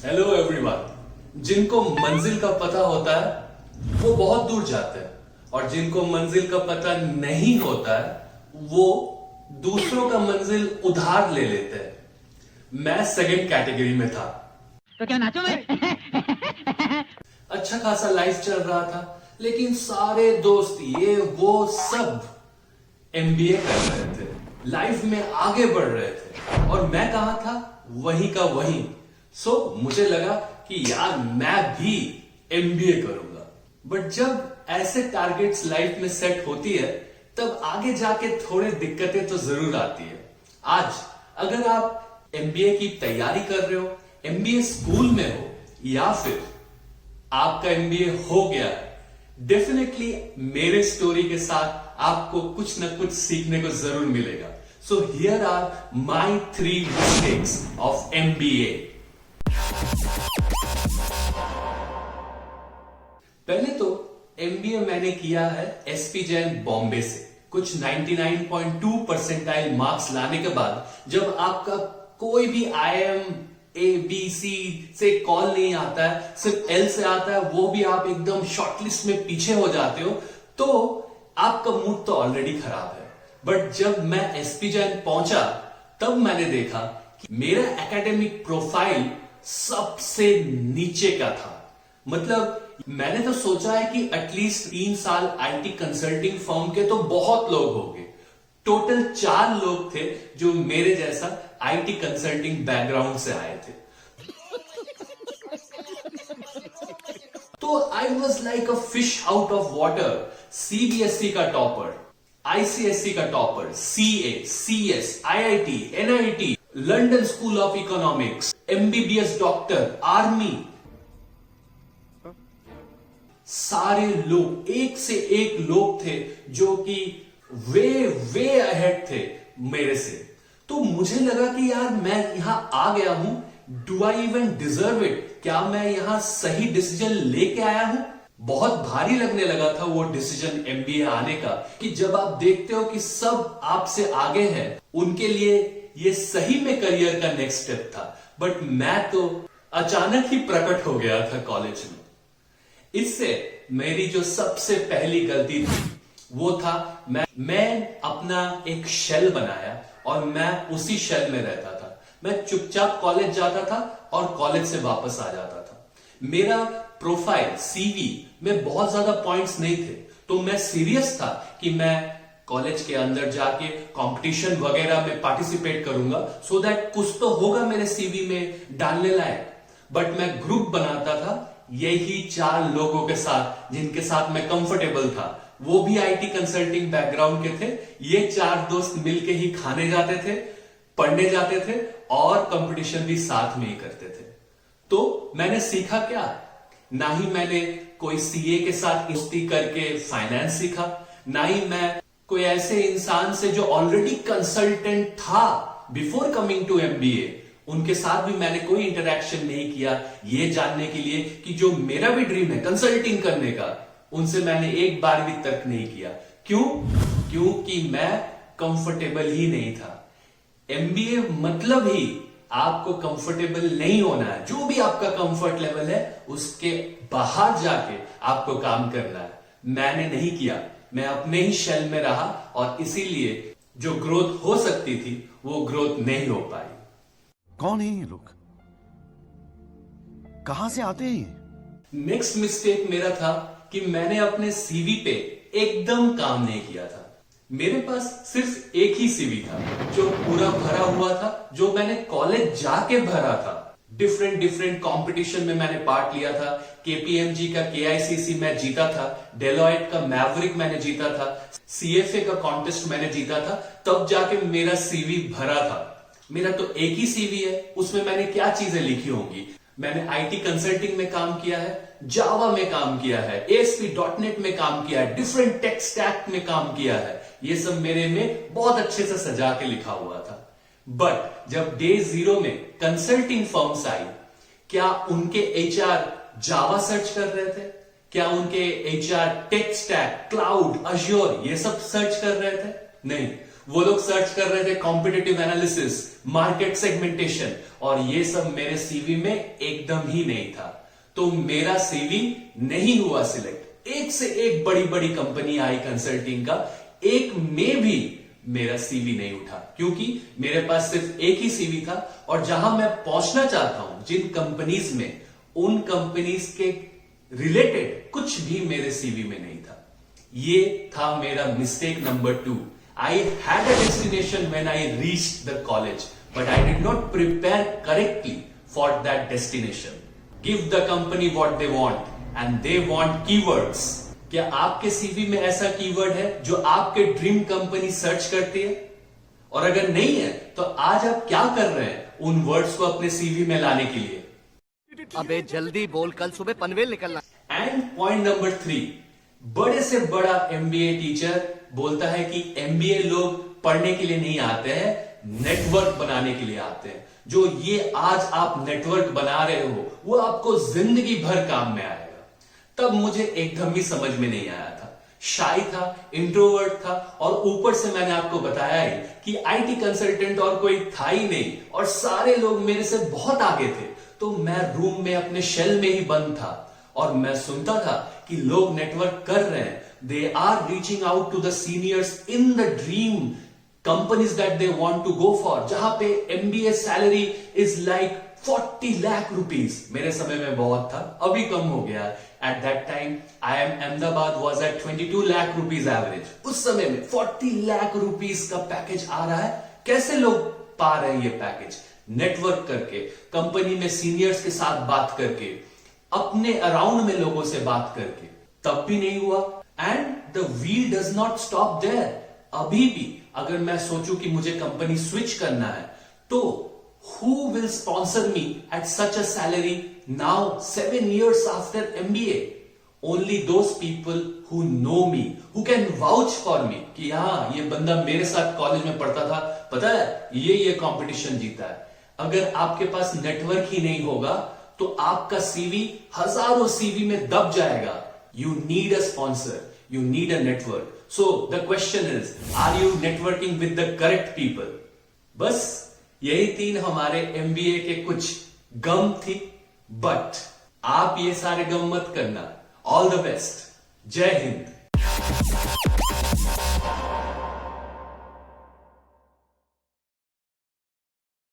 Hello everyone. जिनको मंजिल का पता होता है वो बहुत दूर जाते हैं, और जिनको मंजिल का पता नहीं होता है वो दूसरों का मंजिल उधार ले लेते हैं। मैं सेकंड कैटेगरी में था। तो क्या नाचो मैं? अच्छा खासा लाइफ चल रहा था, लेकिन सारे दोस्त ये वो सब एमबीए कर रहे थे, लाइफ में आगे बढ़ रहे थे, और मैं कहा था वहीं का वहीं। सो मुझे लगा कि यार मैं भी एमबीए करूंगा। बट जब ऐसे टारगेट्स लाइफ में सेट होती है तब आगे जाके थोड़े दिक्कतें तो जरूर आती है। आज अगर आप एमबीए की तैयारी कर रहे हो, एमबीए स्कूल में हो, या फिर आपका एमबीए हो गया है, डेफिनेटली मेरे स्टोरी के साथ आपको कुछ ना कुछ सीखने को जरूर मिलेगा। So here are my 3 mistakes of MBA. पहले तो एमबीए मैंने किया है एसपी जैन बॉम्बे से। कुछ 99.2 परसेंटाइल मार्क्स लाने के बाद जब आपका कोई भी आईएम ABC से कॉल नहीं आता है, सिर्फ L से आता है, वो भी आप एकदम शॉर्टलिस्ट में पीछे हो जाते हो, तो आपका मूड तो ऑलरेडी खराब है। बट जब मैं एसपी जैन पहुंचा तब मैंने देखा कि मेरा एकेडमिक प्रोफाइल सबसे नीचे का था। मतलब मैंने तो सोचा है कि एटलीस्ट 3 साल आईटी कंसल्टिंग फर्म के तो बहुत लोग होंगे। टोटल 4 लोग थे जो मेरे जैसा आईटी कंसल्टिंग बैकग्राउंड से आए थे। तो I was like a fish out of water. CBSE का टॉपर, आईसीएसई का topper, CA, CS, IIT, NIT, London school of economics, MBBS doctor, army, सारे लोग, एक से एक लोग थे जो कि वे अहेड थे मेरे से। तो मुझे लगा कि यार मैं यहां आ गया हूं, do I even deserve it? क्या मैं यहां सही डिसीजन लेके आया हूं? बहुत भारी लगने लगा था वो डिसीजन एमबीए आने का, कि जब आप देखते हो कि सब आपसे आगे हैं, उनके लिए ये सही में करियर का नेक्स्ट स्टेप था। बट मैं तो अचानक ही प्रकट हो गया था कॉलेज में। इससे मेरी जो सबसे पहली गलती थी वो था मैं अपना एक शेल बनाया और मैं उसी शेल में रहता था। मैं चुपचाप कॉलेज जाता था और कॉलेज से वापस आ जाता था। मेरा प्रोफाइल सीवी में बहुत ज्यादा पॉइंट्स नहीं थे, तो मैं सीरियस था कि मैं कॉलेज के अंदर जाके कंपटीशन वगैरह में पार्टिसिपेट करूंगा, सो दैट कुछ तो होगा मेरे सीवी में डालने लायक। बट मैं ग्रुप बनाता था यही 4 लोगों के साथ जिनके साथ मैं कंफर्टेबल था, वो भी आईटी कंसल्टिंग बैकग्राउंड के थे। ये 4 दोस्त मिलके ही खाने जाते थे, पढ़ने जाते थे और कंपटीशन भी साथ में ही करते थे। तो मैंने सीखा क्या? ना ही मैंने कोई सीए के साथ दोस्ती करके फाइनेंस सीखा, ना ही मैं कोई ऐसे इंसान से जो ऑलरेडी कंसल्टेंट था बिफोर कमिंग टू एमबीए, उनके साथ भी मैंने कोई इंटरेक्शन नहीं किया ये जानने के लिए कि जो मेरा भी ड्रीम है कंसल्टिंग करने का, उनसे मैंने एक बार भी तर्क नहीं किया। क्यों? क्योंकि मैं कंफर्टेबल ही नहीं था। एमबीए मतलब ही आपको कंफर्टेबल नहीं होना है। जो भी आपका कंफर्ट लेवल है उसके बाहर जाके आपको काम करना है। मैंने नहीं किया, मैं अपने ही शेल में रहा, और इसीलिए जो ग्रोथ हो सकती थी वो ग्रोथ नहीं हो पाई। कौन है ये लोग? कहां से आते हैं ये? नेक्स्ट मिस्टेक मेरा था कि मैंने अपने सीवी पे एकदम काम नहीं किया था। मेरे पास सिर्फ एक ही सीवी था जो पूरा भरा हुआ था, जो मैंने कॉलेज जाके भरा था। डिफरेंट कंपटीशन में मैंने पार्ट लिया था। केपीएमजी का केआईसीसी मैं जीता था, डेलॉयट का मैवरिक मैंने जीता था, सीएफए का कॉन्टेस्ट मैंने जीता था, तब जाके मेरा सीवी भरा था। मेरा तो एक ही सीवी है, उसमें मैंने क्या चीजें लिखी होंगी? मैंने आईटी कंसल्टिंग में काम किया है, जावा में काम किया है, ASP.NET में काम किया है, डिफरेंट टेक स्टैक में काम किया है। ये सब मेरे में बहुत अच्छे से सजा के लिखा हुआ था। बट जब डे 0 में कंसल्टिंग फर्म्स आई, क्या उनके HR जावा सर्च कर रहे थे? क्या उनके HR tech stack, cloud, Azure ये सब सर्च कर रहे थे? नहीं, वो लोग सर्च कर रहे थे कॉम्पिटिटिव एनालिसिस, मार्केट सेगमेंटेशन, और ये सब मेरे सीवी में एकदम ही नहीं था। तो मेरा सीवी नहीं हुआ सिलेक्ट। एक से एक बड़ी बड़ी कंपनी आई कंसल्टिंग का, एक में भी मेरा सीवी नहीं उठा, क्योंकि मेरे पास सिर्फ एक ही सीवी था, और जहां मैं पहुंचना चाहता हूं जिन कंपनीज में, उन कंपनीज के रिलेटेड कुछ भी मेरे सीवी में नहीं था। ये था मेरा mistake number 2। I had a destination when I reached the college, but I did not prepare correctly for that destination. Give the company what they want and they want keywords. क्या आपके CV में ऐसा keyword है जो आपके dream company search करती है? और अगर नहीं है तो आज आप क्या कर रहे हैं उन वर्ड्स को अपने सीवी में लाने के लिए? अबे जल्दी बोल, कल सुबह पनवेल निकलना। एंड पॉइंट नंबर 3, बड़े से बड़ा एमबीए टीचर बोलता है कि एमबीए लोग पढ़ने के लिए नहीं आते हैं, नेटवर्क बनाने के लिए आते हैं। जो ये आज आप नेटवर्क बना रहे हो वो आपको जिंदगी भर काम में आएगा। तब मुझे एकदम भी समझ में नहीं आया था, शाय था, इंट्रोवर्ट था, और ऊपर से मैंने आपको बताया ही कि आईटी कंसल्टेंट और कोई था ही नहीं, और सारे लोग मेरे से बहुत आगे थे। तो मैं रूम में अपने शेल में ही बंद था, और मैं सुनता था कि लोग नेटवर्क कर रहे हैं, they are reaching out to the seniors in the dream companies that they want to go for, जहां पे MBA salary is like 40 lakh rupees. मेरे समय में बहुत था, अभी कम हो गया। At that time IIM Ahmedabad was at 22 lakh rupees average. उस समय में 40 लाख रुपीज का पैकेज आ रहा है। कैसे लोग पा रहे हैं ये पैकेज? नेटवर्क करके, कंपनी में सीनियर्स के साथ बात करके, अपने अराउंड में लोगों से बात करके। तब भी नहीं हुआ। And the wheel does not stop there. अभी भी अगर मैं सोचूं कि मुझे कंपनी स्विच करना है, तो who will sponsor me at such a salary now 7 years after MBA? Only those people who know me, who can vouch for me कि हाँ ये बंदा मेरे साथ कॉलेज में पढ़ता था, पता है ये कंपटीशन जीता है। अगर आपके पास नेटवर्क ही नहीं होगा तो आपका सीवी हजारों सीवी में दब जाएगा। You need a sponsor, you need a network. So the question is, are you networking with the correct people? बस यही 3 हमारे एमबीए के कुछ गम थी, बट आप ये सारे गम मत करना। All the best. जय हिंद।